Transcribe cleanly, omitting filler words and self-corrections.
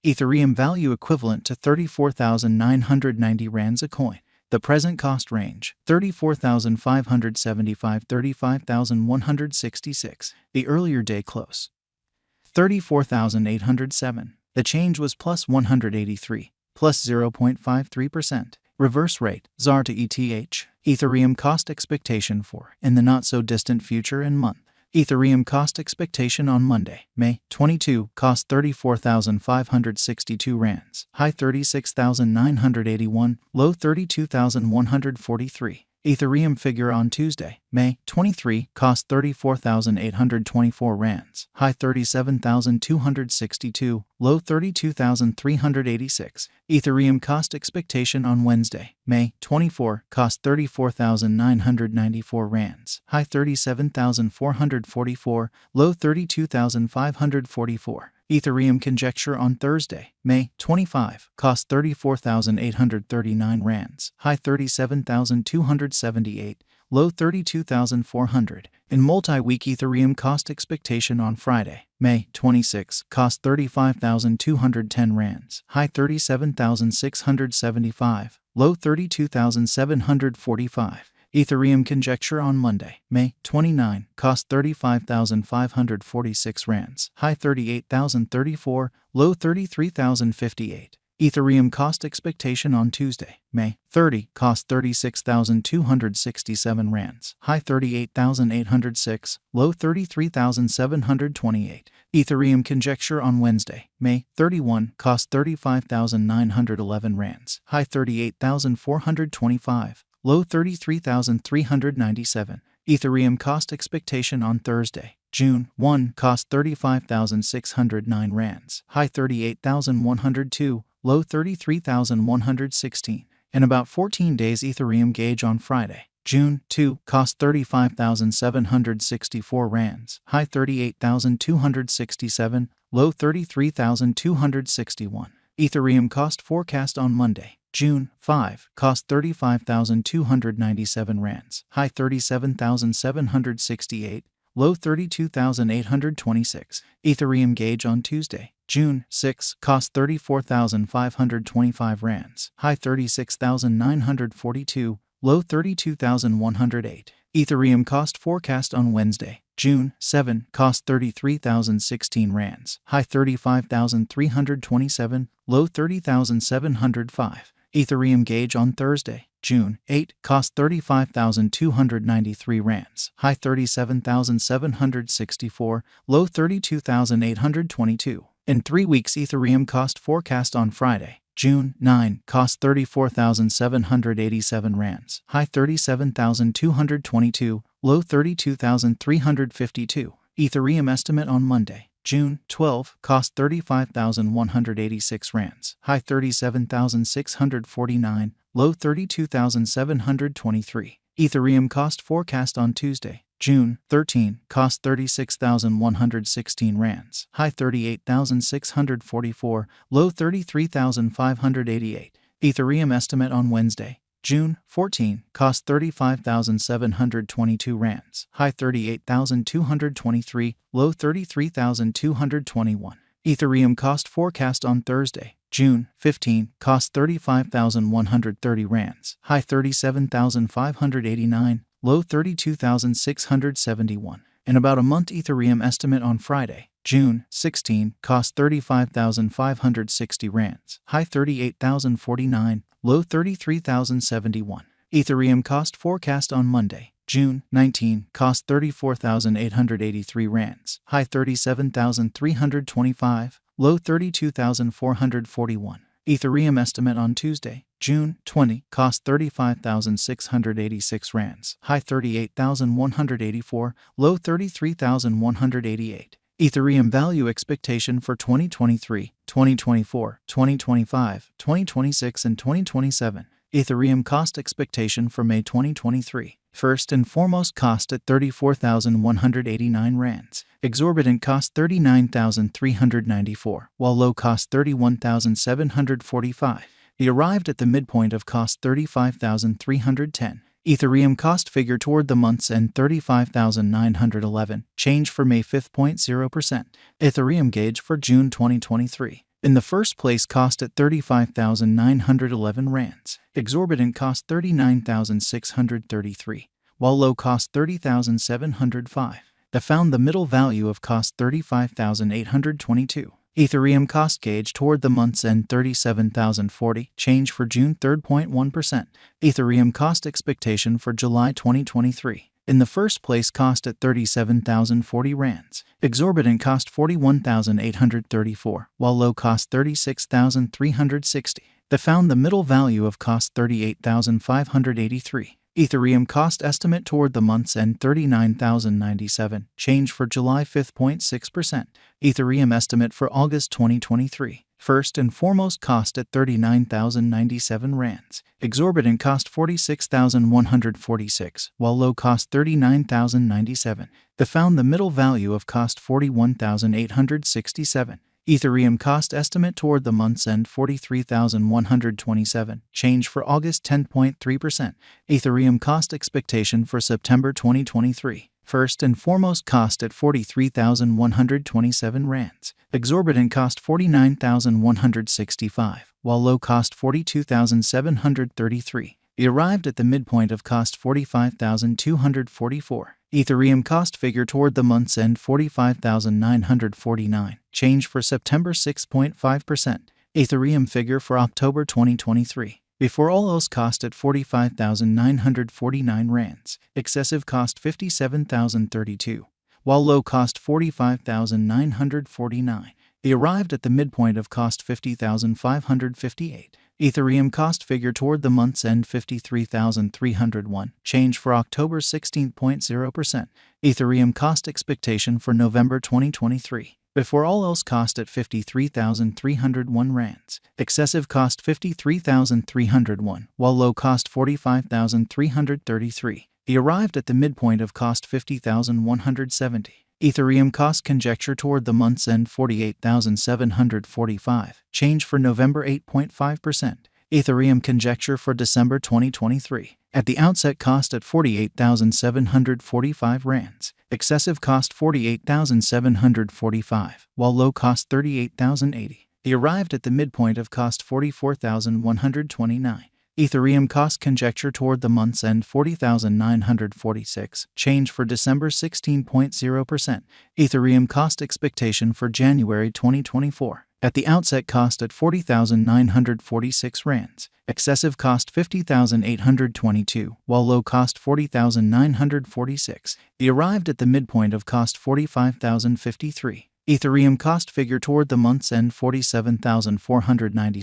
Ethereum value equivalent to 34,990 rands a coin. The present cost range, 34,575 to 35,166. The earlier day close, 34,807. The change was plus 183, plus 0.53%. Reverse rate, ZAR to ETH. Ethereum cost expectation for, in the not-so-distant future and month. Ethereum cost expectation on Monday, May 22, cost 34,562 rands, high 36,981, low 32,143. Ethereum figure on Tuesday, May 23, cost 34,824 rands, high 37,262, low 32,386. Ethereum cost expectation on Wednesday, May 24, cost 34,994 rands, high 37,444, low 32,544. Ethereum conjecture on Thursday, May 25, cost 34,839 rands, high 37,278, low 32,400. In multi-week Ethereum cost expectation on Friday, May 26, cost 35,210 rands, high 37,675, low 32,745. Ethereum conjecture on Monday, May 29, cost 35,546 rands, high 38,034, low 33,058. Ethereum cost expectation on Tuesday, May 30, cost 36,267 rands, high 38,806, low 33,728. Ethereum conjecture on Wednesday, May 31, cost 35,911 rands, high 38,425, low 33,397. Ethereum cost expectation on Thursday, June 1, cost 35,609 rands, high 38,102, low 33,116. In about 14 days Ethereum gauge on Friday, June 2, cost 35,764 rands, high 38,267, low 33,261. Ethereum cost forecast on Monday, June 5, cost 35,297 rands, high 37,768, low 32,826. Ethereum gauge on Tuesday, June 6, cost 34,525 rands, high 36,942, low 32,108. Ethereum cost forecast on Wednesday, June 7, cost 33,016 rands, high 35,327, low 30,705. Ethereum gauge on Thursday, June 8, cost 35,293 rands, high 37,764, low 32,822. In 3 weeks Ethereum cost forecast on Friday, June 9, cost 34,787 rands, high 37,222, low 32,352. Ethereum estimate on Monday, June 12, cost 35,186 rands, high 37,649, low 32,723. Ethereum cost forecast on Tuesday, June 13, cost 36,116 rands, high 38,644, low 33,588. Ethereum estimate on Wednesday, June 14, cost 35,722 rands, high 38,223, low 33,221. Ethereum cost forecast on Thursday, June 15, cost 35,130 rands, high 37,589, low 32,671. In about a month Ethereum estimate on Friday, June 16, cost 35,560 rands, high 38,049, low 33,071. Ethereum cost forecast on Monday, June 19, cost 34,883 rands, high 37,325, low 32,441. Ethereum estimate on Tuesday, June 20, cost 35,686 rands, high 38,184, low 33,188. Ethereum value expectation for 2023, 2024, 2025, 2026, and 2027. Ethereum cost expectation for May 2023. First and foremost, cost at 34,189 rands. Exorbitant cost 39,394, while low cost 31,745. He arrived at the midpoint of cost 35,310. Ethereum cost figure toward the month's end 35,911, change for May 5.0%. Ethereum gauge for June 2023. In the first place, cost at 35,911 rands. Exorbitant cost 39,633, while low cost 30,705. They found the middle value of cost 35,822. Ethereum cost gauge toward the month's end 37,040, change for June 3rd 0.1%. Ethereum cost expectation for July 2023. In the first place, cost at 37,040 rands. Exorbitant cost 41,834, while low cost 36,360. They found the middle value of cost 38,583. Ethereum cost estimate toward the month's end 39,097, change for July 5th 0.6%. Ethereum estimate for August 2023. First and foremost, cost at 39,097 rands. Exorbitant cost 46,146, while low cost 39,097. They found the middle value of cost 41,867. Ethereum cost estimate toward the month's end 43,127, change for August 10.3%. Ethereum cost expectation for September 2023. First and foremost, cost at 43,127 rands. Exorbitant cost 49,165, while low cost 42,733. It arrived at the midpoint of cost 45,244. Ethereum cost figure toward the month's end 45,949, change for September 6.5%. Ethereum figure for October 2023. Before all else, cost at 45,949 rands. Excessive cost 57,032, while low cost 45,949. They arrived at the midpoint of cost 50,558. Ethereum cost figure toward the month's end 53,301, change for October 16.0%. Ethereum cost expectation for November 2023. Before all else, cost at 53,301 rands. Excessive cost 53,301, while low cost 45,333. He arrived at the midpoint of cost 50,170. Ethereum cost conjecture toward the month's end 48,745, change for November 8.5%. Ethereum conjecture for December 2023. At the outset, cost at 48,745 rands. Excessive cost 48,745, while low cost 38,080. He arrived at the midpoint of cost 44,129. Ethereum cost conjecture toward the month's end 40,946, change for December 16.0%. Ethereum cost expectation for January 2024. At the outset, cost at 40,946 rands. Excessive cost 50,822, while low cost 40,946. He arrived at the midpoint of cost 45,053. Ethereum cost figure toward the month's end 47,496.